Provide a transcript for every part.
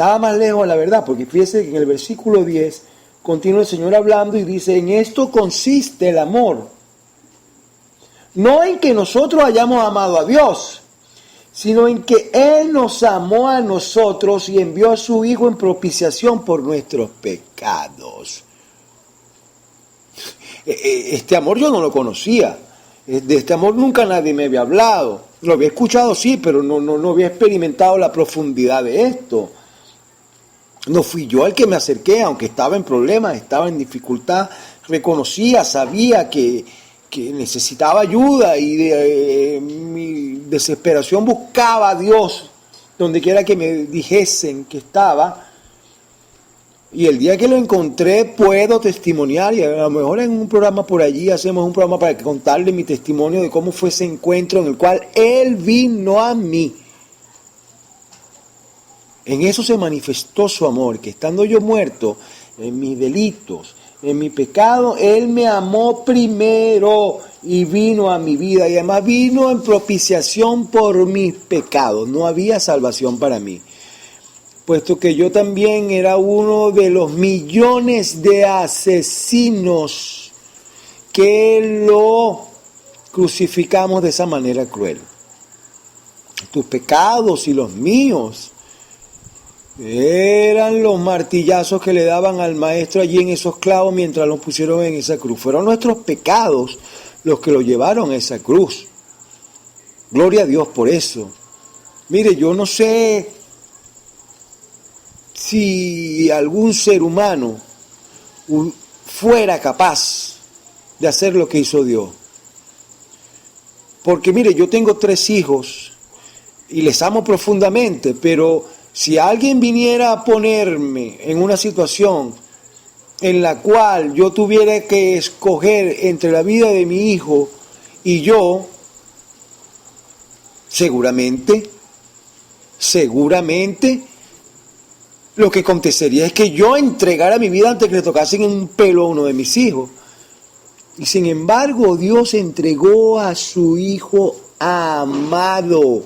estaba más lejos de la verdad, porque fíjese que en el versículo 10 continúa el Señor hablando y dice, en esto consiste el amor. No en que nosotros hayamos amado a Dios, sino en que Él nos amó a nosotros y envió a su Hijo en propiciación por nuestros pecados. Este amor yo no lo conocía. De este amor nunca nadie me había hablado. Lo había escuchado, sí, pero no había experimentado la profundidad de esto. No fui yo el que me acerqué, aunque estaba en problemas, estaba en dificultad, reconocía, sabía que necesitaba ayuda y de mi desesperación buscaba a Dios donde quiera que me dijesen que estaba. Y el día que lo encontré puedo testimoniar, y a lo mejor en un programa por allí hacemos un programa para contarle mi testimonio de cómo fue ese encuentro en el cual Él vino a mí. En eso se manifestó su amor, que estando yo muerto en mis delitos, en mi pecado, Él me amó primero y vino a mi vida. Y además vino en propiciación por mis pecados. No había salvación para mí, puesto que yo también era uno de los millones de asesinos que lo crucificamos de esa manera cruel. Tus pecados y los míos eran los martillazos que le daban al maestro allí en esos clavos mientras los pusieron en esa cruz. Fueron nuestros pecados los que lo llevaron a esa cruz. Gloria a Dios por eso. Mire, yo no sé si algún ser humano fuera capaz de hacer lo que hizo Dios. Porque mire, yo tengo 3 hijos y les amo profundamente, pero si alguien viniera a ponerme en una situación en la cual yo tuviera que escoger entre la vida de mi hijo y yo, seguramente, lo que acontecería es que yo entregara mi vida antes que le tocasen un pelo a uno de mis hijos. Y sin embargo, Dios entregó a su Hijo amado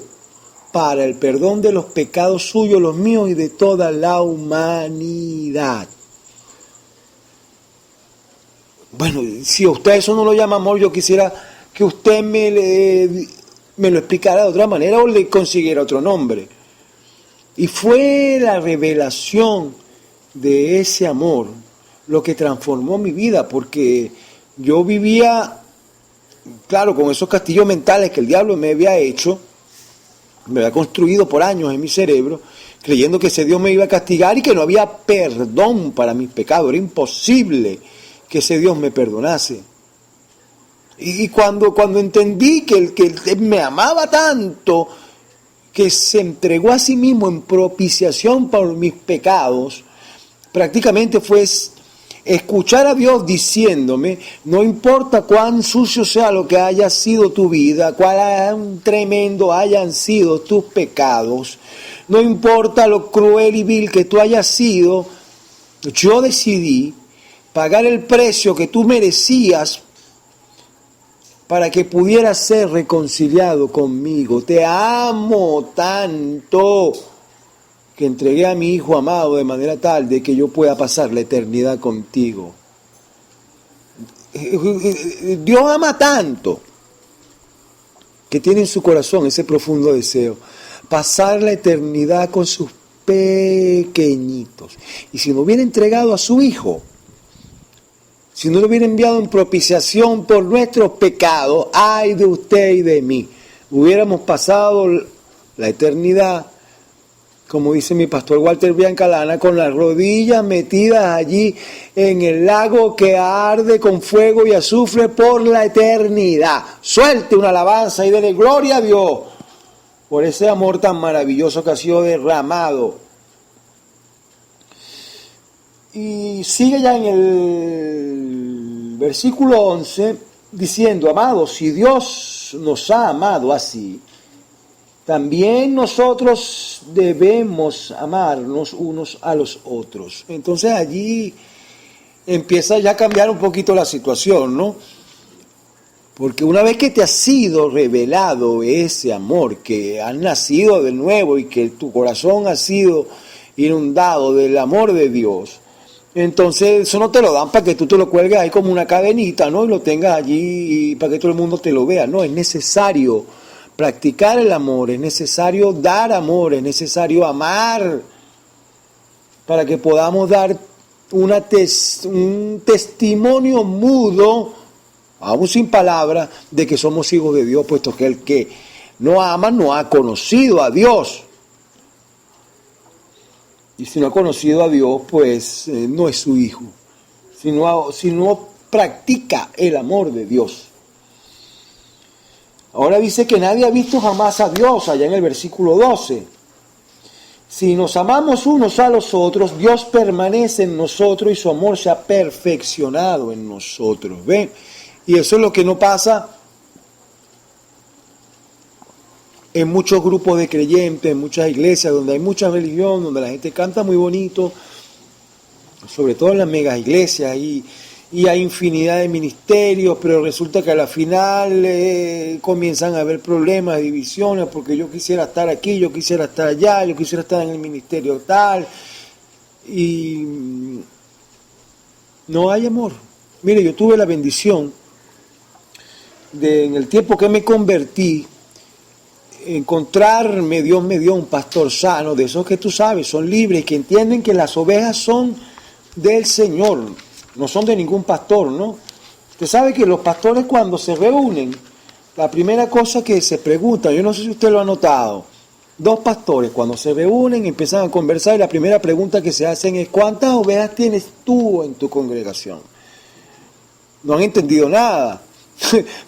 para el perdón de los pecados suyos, los míos y de toda la humanidad. Bueno, si a usted eso no lo llama amor, yo quisiera que usted me lo explicara de otra manera o le consiguiera otro nombre. Y fue la revelación de ese amor lo que transformó mi vida, porque yo vivía, claro, con esos castillos mentales que el diablo me había hecho, me había construido por años en mi cerebro, creyendo que ese Dios me iba a castigar y que no había perdón para mis pecados. Era imposible que ese Dios me perdonase. Y cuando entendí que Él me amaba tanto, que se entregó a sí mismo en propiciación por mis pecados, prácticamente fue escuchar a Dios diciéndome, no importa cuán sucio sea lo que haya sido tu vida, cuán tremendo hayan sido tus pecados, no importa lo cruel y vil que tú hayas sido, yo decidí pagar el precio que tú merecías para que pudieras ser reconciliado conmigo. Te amo tanto que entregué a mi Hijo amado de manera tal de que yo pueda pasar la eternidad contigo. Dios ama tanto que tiene en su corazón ese profundo deseo, pasar la eternidad con sus pequeñitos. Y si no hubiera entregado a su Hijo, si no lo hubiera enviado en propiciación por nuestros pecados, ay de usted y de mí, hubiéramos pasado la eternidad, como dice mi pastor Walter Biancalana, con las rodillas metidas allí en el lago que arde con fuego y azufre por la eternidad. Suelte una alabanza y dele gloria a Dios por ese amor tan maravilloso que ha sido derramado. Y sigue ya en el versículo 11 diciendo, amados, si Dios nos ha amado así, también nosotros debemos amarnos unos a los otros. Entonces allí empieza ya a cambiar un poquito la situación, ¿no? Porque una vez que te ha sido revelado ese amor, que has nacido de nuevo y que tu corazón ha sido inundado del amor de Dios, entonces eso no te lo dan para que tú te lo cuelgues ahí como una cadenita, ¿no? Y lo tengas allí y para que todo el mundo te lo vea. No, es necesario practicar el amor, es necesario dar amor, es necesario amar para que podamos dar un testimonio mudo, aún sin palabras, de que somos hijos de Dios, puesto que el que no ama no ha conocido a Dios. Y si no ha conocido a Dios, pues no es su hijo. Si no practica el amor de Dios. Ahora dice que nadie ha visto jamás a Dios, allá en el versículo 12. Si nos amamos unos a los otros, Dios permanece en nosotros y su amor se ha perfeccionado en nosotros. ¿Ven? Y eso es lo que no pasa en muchos grupos de creyentes, en muchas iglesias, donde hay mucha religión, donde la gente canta muy bonito, sobre todo en las megas iglesias, y hay infinidad de ministerios, pero resulta que a la final comienzan a haber problemas, divisiones, porque yo quisiera estar aquí, yo quisiera estar allá, yo quisiera estar en el ministerio tal, y no hay amor. Mire, yo tuve la bendición de, en el tiempo que me convertí, encontrarme, Dios me dio un pastor sano, de esos que tú sabes, son libres, que entienden que las ovejas son del Señor, no son de ningún pastor, ¿no? Usted sabe que los pastores cuando se reúnen, la primera cosa que se pregunta, yo no sé si usted lo ha notado, dos pastores cuando se reúnen empiezan a conversar y la primera pregunta que se hacen es ¿cuántas ovejas tienes tú en tu congregación? No han entendido nada.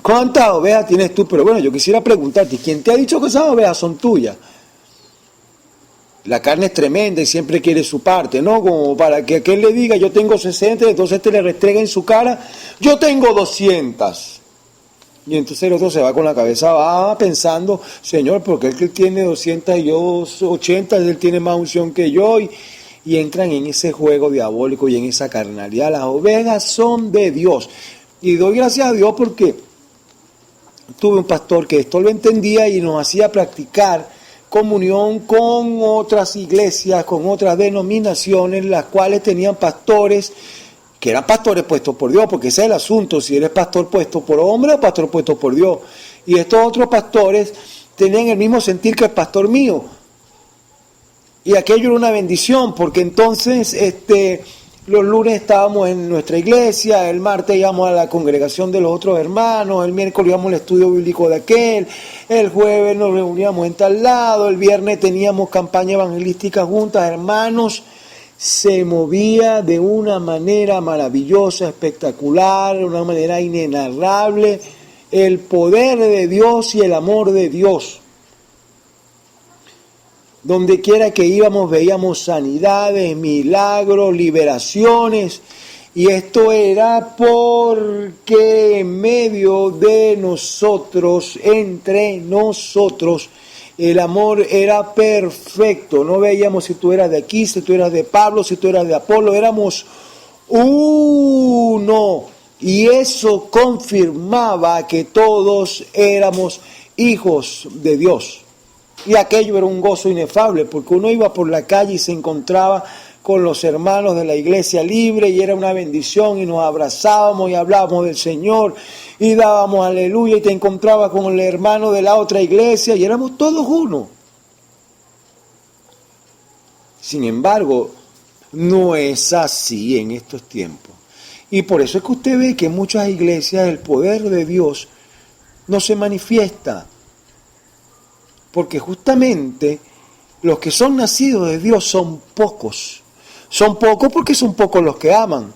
¿Cuántas ovejas tienes tú? Pero bueno, yo quisiera preguntarte, ¿quién te ha dicho que esas ovejas son tuyas? La carne es tremenda y siempre quiere su parte, ¿no? Como para que aquel le diga, yo tengo 60, entonces este le restrega en su cara, yo tengo 200. Y entonces el otro se va con la cabeza baja pensando, Señor, porque él que tiene 200 y yo 80, él tiene más unción que yo, y entran en ese juego diabólico y en esa carnalidad. Las ovejas son de Dios. Y doy gracias a Dios porque tuve un pastor que esto lo entendía y nos hacía practicar comunión con otras iglesias, con otras denominaciones, las cuales tenían pastores, que eran pastores puestos por Dios, porque ese es el asunto, si eres pastor puesto por hombre o pastor puesto por Dios. Y estos otros pastores tenían el mismo sentir que el pastor mío. Y aquello era una bendición, porque entonces los lunes estábamos en nuestra iglesia, el martes íbamos a la congregación de los otros hermanos, el miércoles íbamos al estudio bíblico de aquel, el jueves nos reuníamos en tal lado, el viernes teníamos campaña evangelística juntas, hermanos, se movía de una manera maravillosa, espectacular, de una manera inenarrable, el poder de Dios y el amor de Dios. Donde quiera que íbamos veíamos sanidades, milagros, liberaciones, y esto era porque en medio de nosotros, entre nosotros, el amor era perfecto. No veíamos si tú eras de aquí, si tú eras de Pablo, si tú eras de Apolo, éramos uno, y eso confirmaba que todos éramos hijos de Dios. Y aquello era un gozo inefable, porque uno iba por la calle y se encontraba con los hermanos de la iglesia libre y era una bendición y nos abrazábamos y hablábamos del Señor y dábamos aleluya y te encontrabas con el hermano de la otra iglesia y éramos todos uno. Sin embargo, no es así en estos tiempos. Y por eso es que usted ve que en muchas iglesias el poder de Dios no se manifiesta. Porque justamente los que son nacidos de Dios son pocos. Son pocos porque son pocos los que aman.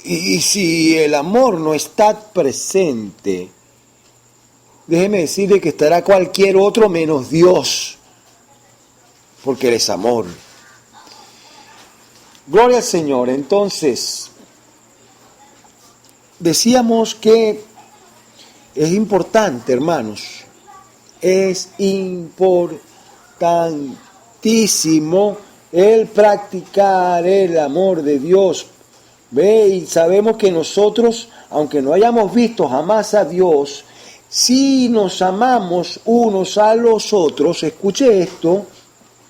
Y si el amor no está presente, déjeme decirle que estará cualquier otro menos Dios. Porque Él es amor. Gloria al Señor. Entonces, decíamos que es importante, hermanos. Es importantísimo el practicar el amor de Dios. Ve, y sabemos que nosotros, aunque no hayamos visto jamás a Dios, si nos amamos unos a los otros, escuche esto,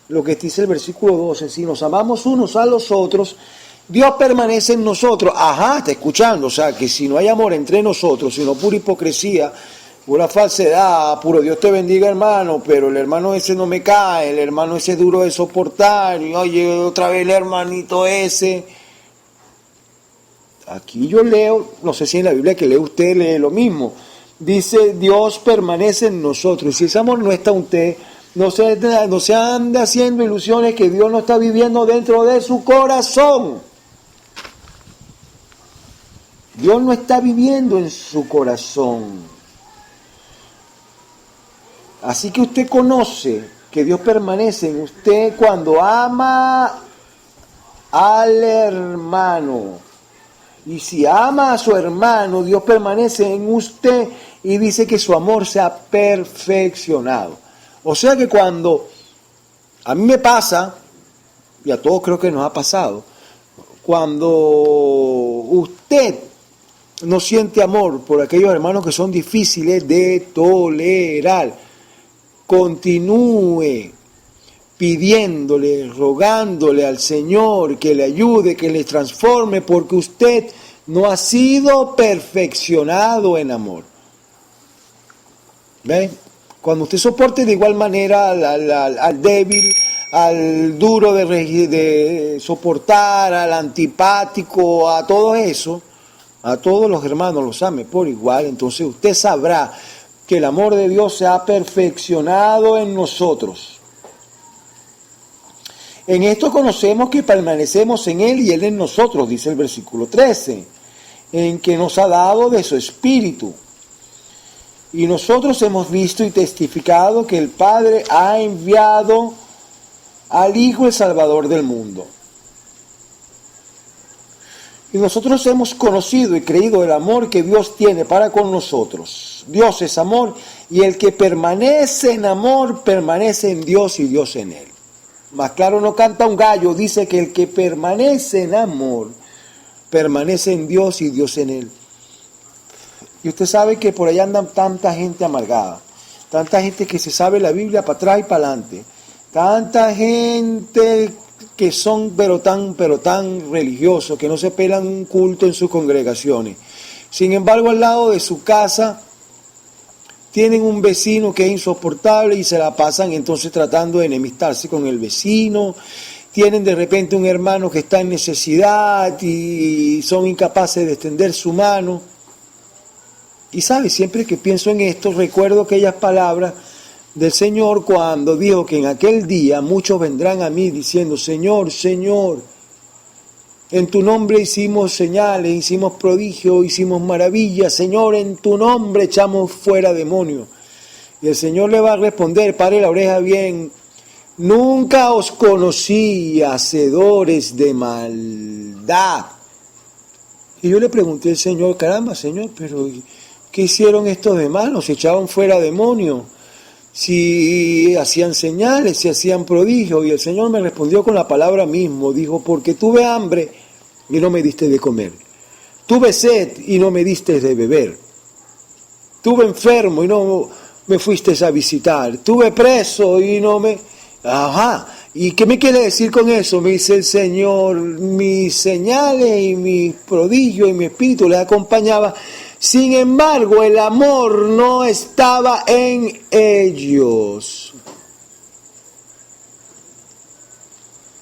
lo que dice el versículo 12, si nos amamos unos a los otros, Dios permanece en nosotros. Ajá, está escuchando, o sea, que si no hay amor entre nosotros, sino pura hipocresía, pura falsedad, puro Dios te bendiga, hermano, pero el hermano ese no me cae, el hermano ese es duro de soportar, y oye, otra vez el hermanito ese. Aquí yo leo, no sé si en la Biblia que lee usted lee lo mismo. Dice, Dios permanece en nosotros. Y si ese amor no está en usted, no se ande haciendo ilusiones que Dios no está viviendo dentro de su corazón. Dios no está viviendo en su corazón. Así que usted conoce que Dios permanece en usted cuando ama al hermano. Y si ama a su hermano, Dios permanece en usted y dice que su amor se ha perfeccionado. O sea que cuando a mí me pasa, y a todos creo que nos ha pasado, cuando usted no siente amor por aquellos hermanos que son difíciles de tolerar, continúe pidiéndole, rogándole al Señor que le ayude, que le transforme, porque usted no ha sido perfeccionado en amor. ¿Ven? Cuando usted soporte de igual manera al débil, al duro de soportar, al antipático, a todo eso, a todos los hermanos los ame por igual, entonces usted sabrá que el amor de Dios se ha perfeccionado en nosotros. En esto conocemos que permanecemos en Él y Él en nosotros, dice el versículo 13, en que nos ha dado de su Espíritu. Y nosotros hemos visto y testificado que el Padre ha enviado al Hijo, el Salvador del mundo. Y nosotros hemos conocido y creído el amor que Dios tiene para con nosotros. Dios es amor, y el que permanece en amor, permanece en Dios y Dios en él. Más claro no canta un gallo, dice que el que permanece en amor, permanece en Dios y Dios en él. Y usted sabe que por allá andan tanta gente amargada, tanta gente que se sabe la Biblia para atrás y para adelante, tanta gente que son pero tan religiosos, que no se pelan un culto en sus congregaciones. Sin embargo, al lado de su casa tienen un vecino que es insoportable y se la pasan entonces tratando de enemistarse con el vecino. Tienen de repente un hermano que está en necesidad y son incapaces de extender su mano. Y sabe, siempre que pienso en esto, recuerdo aquellas palabras del Señor cuando dijo que en aquel día muchos vendrán a mí diciendo, Señor, Señor, en tu nombre hicimos señales, hicimos prodigios, hicimos maravillas, Señor, en tu nombre echamos fuera demonios. Y el Señor le va a responder, pare la oreja bien, nunca os conocí, hacedores de maldad. Y yo le pregunté al Señor, caramba, Señor, pero ¿qué hicieron estos demás? Nos echaban fuera demonios. Si hacían señales, si hacían prodigios, y el Señor me respondió con la palabra mismo, dijo, porque tuve hambre y no me diste de comer, tuve sed y no me diste de beber, tuve enfermo y no me fuiste a visitar, tuve preso y no me... Ajá, ¿y qué me quiere decir con eso? Me dice el Señor, mis señales y mis prodigios y mi espíritu les acompañaba. Sin embargo, el amor no estaba en ellos.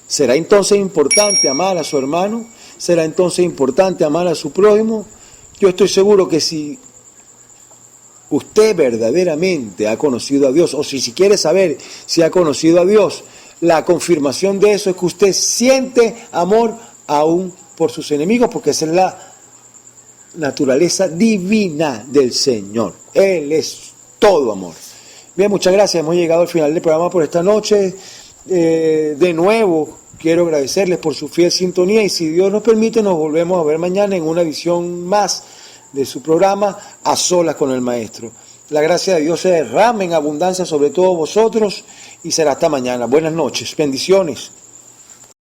¿Será entonces importante amar a su hermano? ¿Será entonces importante amar a su prójimo? Yo estoy seguro que si usted verdaderamente ha conocido a Dios, o si quiere saber si ha conocido a Dios, la confirmación de eso es que usted siente amor aún por sus enemigos, porque esa es la naturaleza divina del Señor. Él es todo amor. Bien, muchas gracias. Hemos llegado al final del programa por esta noche. De nuevo, quiero agradecerles por su fiel sintonía y si Dios nos permite, nos volvemos a ver mañana en una edición más de su programa A Solas con el Maestro. La gracia de Dios se derrame en abundancia sobre todos vosotros y será hasta mañana. Buenas noches. Bendiciones.